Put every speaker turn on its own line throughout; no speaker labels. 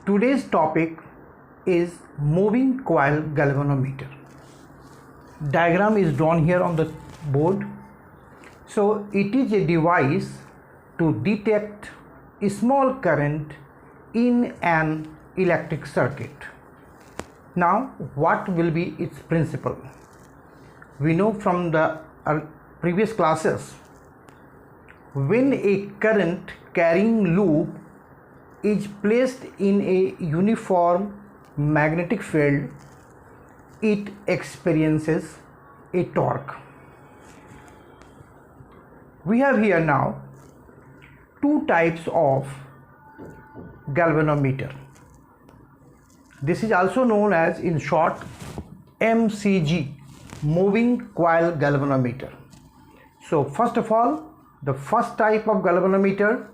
Today's topic is moving coil galvanometer. Diagram is drawn here on the board. So it is a device to detect a small current in an electric circuit. Now what will be its principle? We know from the previous classes, when a current carrying loop is placed in a uniform magnetic field, it experiences a torque. We have here now two types of galvanometer. This is also known as, in short, MCG, moving coil galvanometer. So first of all, the first type of galvanometer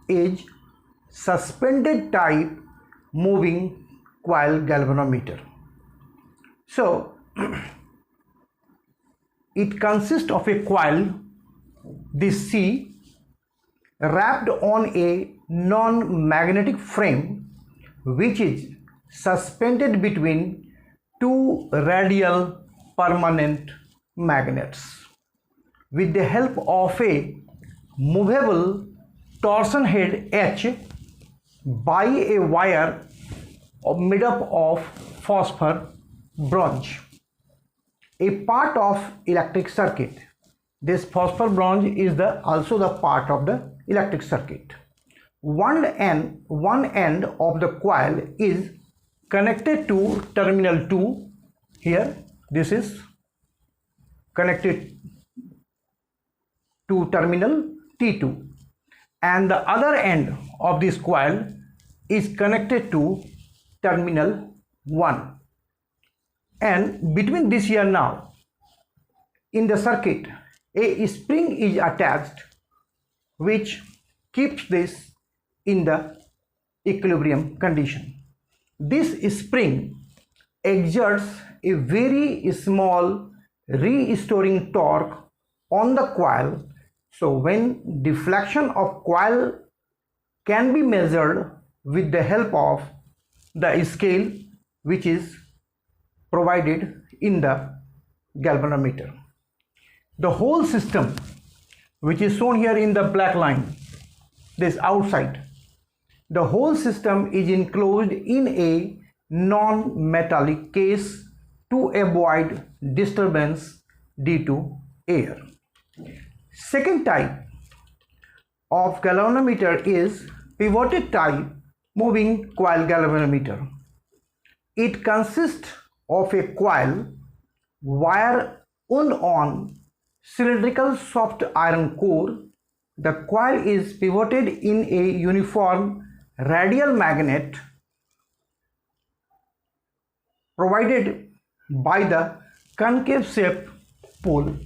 is suspended type moving coil galvanometer. So it consists of a coil, this C, wrapped on a non-magnetic frame which is suspended between two radial permanent magnets. With the help of a movable torsion head H by a wire made up of phosphor bronze, a part of electric circuit. This phosphor bronze is also the part of the electric circuit. One end of the coil is connected to terminal 2. Here this is connected to terminal T2, and the other end of this coil is connected to terminal 1. And between this here now, in the circuit, a spring is attached which keeps this in the equilibrium condition. This spring exerts a very small restoring torque on the coil. So when deflection of coil can be measured with the help of the scale which is provided in the galvanometer. The whole system, which is shown here in the black line, this outside, the whole system is enclosed in a non-metallic case to avoid disturbance due to air. Second type of galvanometer is pivoted type moving coil galvanometer. It consists of a coil wire wound on cylindrical soft iron core. The coil is pivoted in a uniform radial magnet provided by the concave shaped pole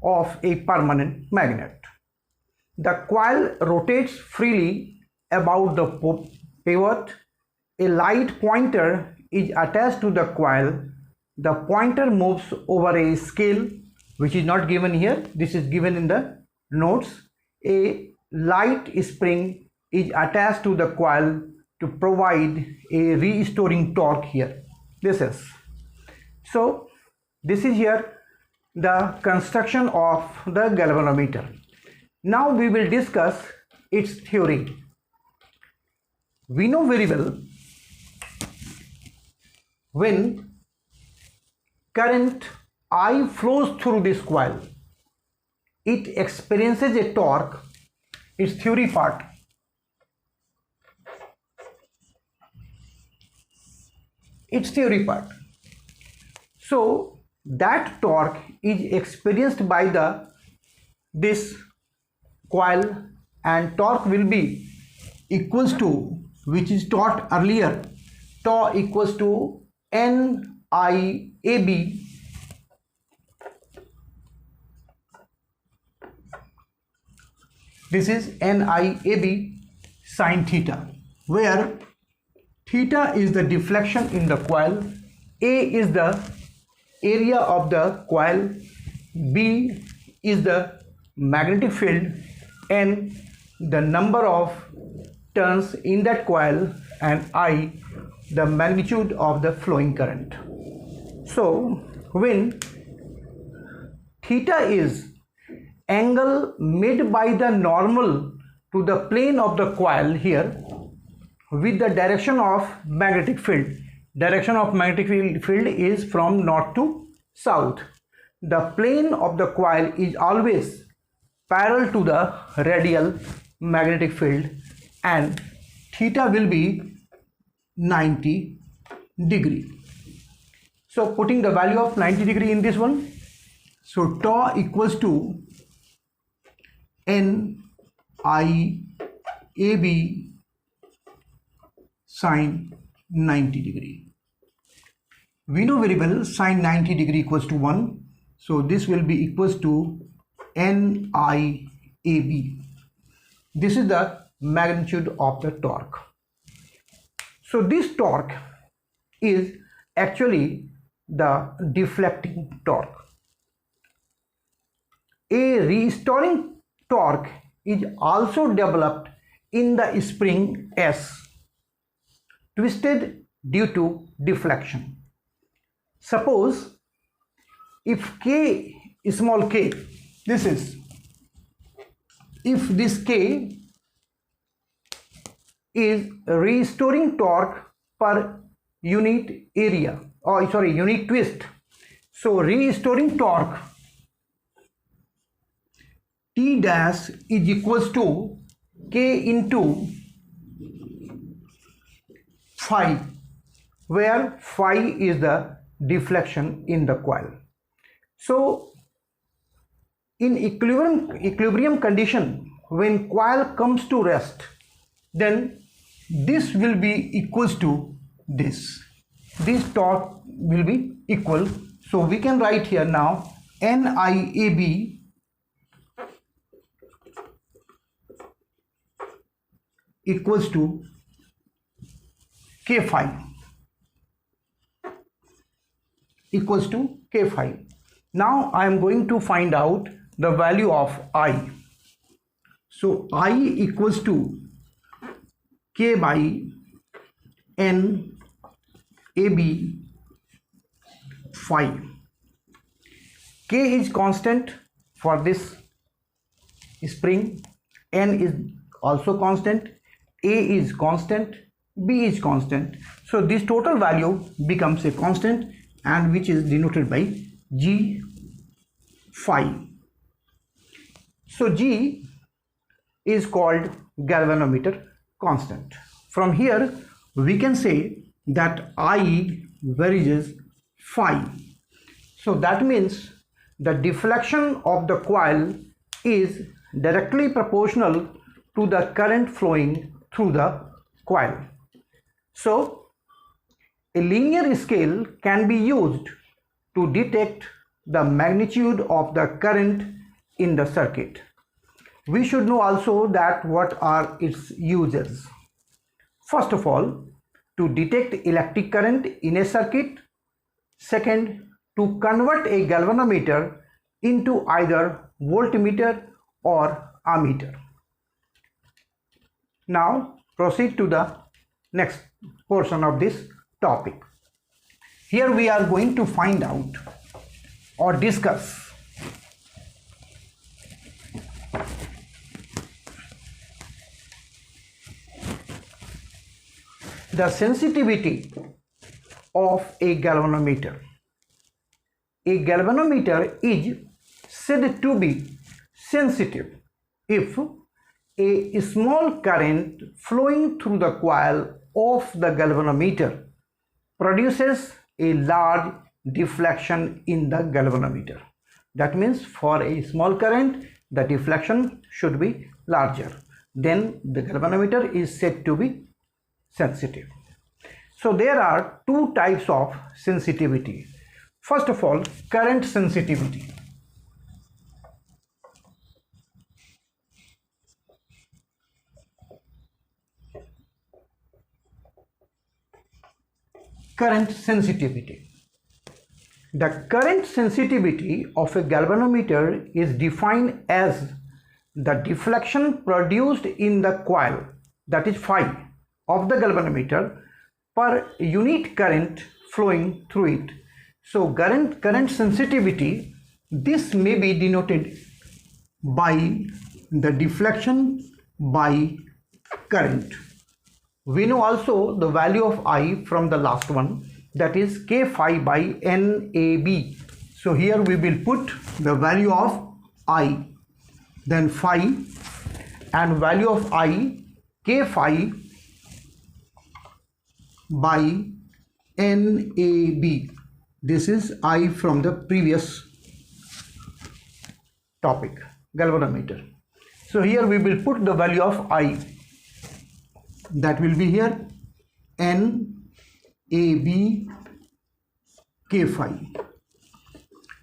of a permanent magnet. The coil rotates freely about the pivot. A light pointer is attached to the coil. The pointer moves over a scale which is not given here. This is given in the notes. A light spring is attached to the coil to provide a restoring torque here. This is here the construction of the galvanometer. Now we will discuss its theory. We know very well, when current I flows through this coil, it experiences a torque. Its theory part. So that torque is experienced by this coil, and torque will be equals to, which is taught earlier, tau equals to NIAB this is NIAB sine theta, where theta is the deflection in the coil, A is the area of the coil, B is the magnetic field, and the number of turns in that coil and I the magnitude of the flowing current. So when theta is angle made by the normal to the plane of the coil here with the direction of magnetic field. Direction of magnetic field is from north to south. The plane of the coil is always parallel to the radial magnetic field and theta will be 90 degree. So putting the value of 90 degree in this one, so tau equals to NIAB sine 90 degree. We know very well sine 90 degree equals to 1. So this will be equals to NIAB. This is the magnitude of the torque. So this torque is actually the deflecting torque. A restoring torque is also developed in the spring S, twisted due to deflection. Suppose if K, small k, this is, if this K is restoring torque per unit area, or sorry, unit twist. So restoring torque T dash is equals to K into phi, where phi is the deflection in the coil. So in equilibrium condition, when coil comes to rest, then this will be equals to this torque will be equal. So we can write here now NIAB equals to K phi equals to K phi. Now I am going to find out the value of I. So I equals to K by N AB phi. K is constant for this spring, N is also constant, A is constant, B is constant. So this total value becomes a constant and which is denoted by G phi. So G is called galvanometer constant. From here we can say that I varies phi. So that means the deflection of the coil is directly proportional to the current flowing through the coil. So a linear scale can be used to detect the magnitude of the current in the circuit. We should know also that what are its uses. First of all, to detect electric current in a circuit. Second, to convert a galvanometer into either voltmeter or ammeter. Now proceed to the next portion of this topic. Here we are going to find out or discuss the sensitivity of a galvanometer. A galvanometer is said to be sensitive if a small current flowing through the coil of the galvanometer produces a large deflection in the galvanometer. That means for a small current the deflection should be larger. Then the galvanometer is said to be sensitive. So there are two types of sensitivity. First of all, current sensitivity. Current sensitivity. The current sensitivity of a galvanometer is defined as the deflection produced in the coil that is phi, of the galvanometer per unit current flowing through it. So current sensitivity, this may be denoted by the deflection by current. We know also the value of I from the last one, that is K phi by NAB. So here we will put the value of I, then phi, and value of I, K phi by NAB. This is I from the previous topic, galvanometer. So here we will put the value of I, that will be here NAB K phi.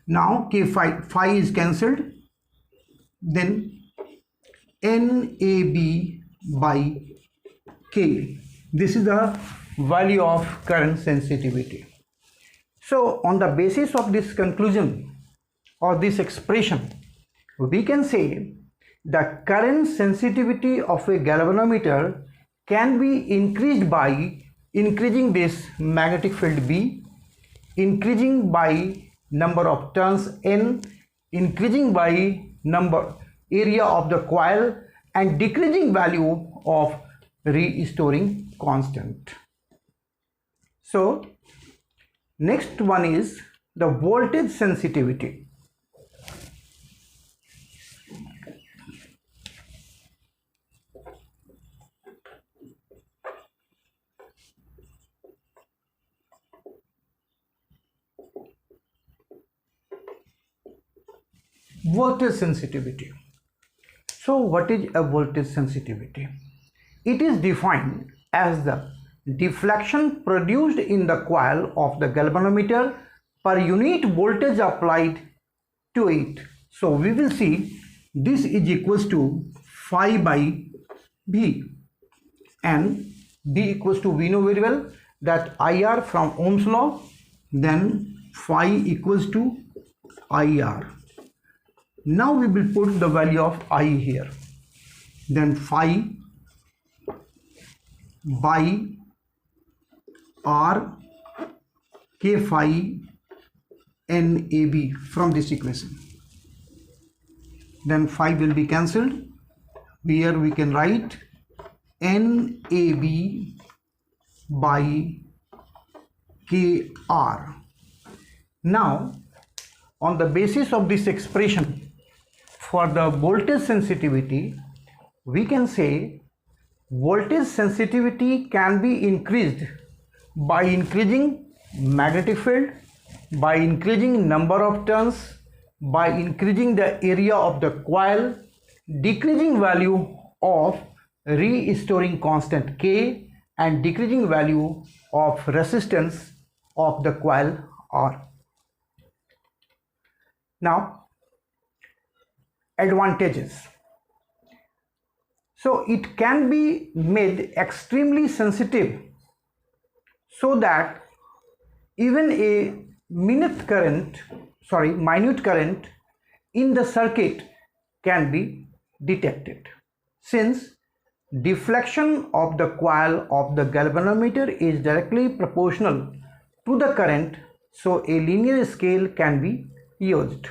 Now K phi is cancelled, then NAB by K. This is the value of current sensitivity. So on the basis of this conclusion or this expression, we can say the current sensitivity of a galvanometer can be increased by increasing this magnetic field B, increasing by number of turns N, increasing by area of the coil, and decreasing value of restoring constant. So next one is the voltage sensitivity. Voltage sensitivity. So what is a voltage sensitivity? It is defined as the deflection produced in the coil of the galvanometer per unit voltage applied to it. So we will see this is equals to phi by B, and B equals to, we know very well that IR from Ohm's law, then phi equals to IR. Now we will put the value of I here, then phi by R K phi NAB from this equation. Then phi will be cancelled. Here we can write NAB by KR. Now on the basis of this expression, for the voltage sensitivity, we can say voltage sensitivity can be increased by increasing magnetic field, by increasing number of turns, by increasing the area of the coil, decreasing value of restoring constant K, and decreasing value of resistance of the coil R. Now advantages. So it can be made extremely sensitive so that even a minute current minute current in the circuit can be detected, since deflection of the coil of the galvanometer is directly proportional to the current, so a linear scale can be used.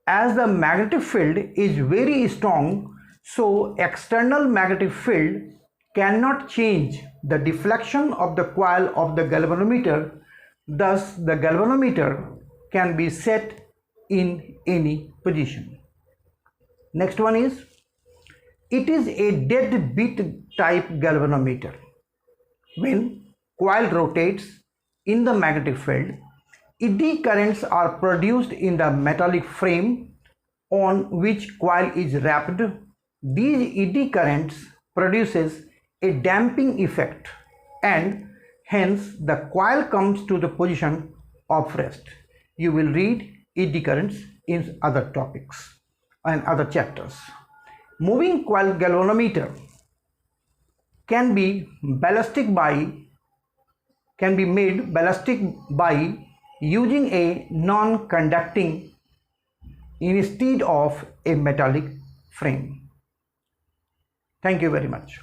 As the magnetic field is very strong, so external magnetic field cannot change the deflection of the coil of the galvanometer. Thus the galvanometer can be set in any position. Next one is, it is a deadbeat type galvanometer. When coil rotates in the magnetic field, eddy currents are produced in the metallic frame on which coil is wrapped. These eddy currents produces a damping effect, and hence the coil comes to the position of rest. You will read eddy currents in other topics and other chapters. Moving coil galvanometer can be made ballistic by using a non-conducting instead of a metallic frame. Thank you very much.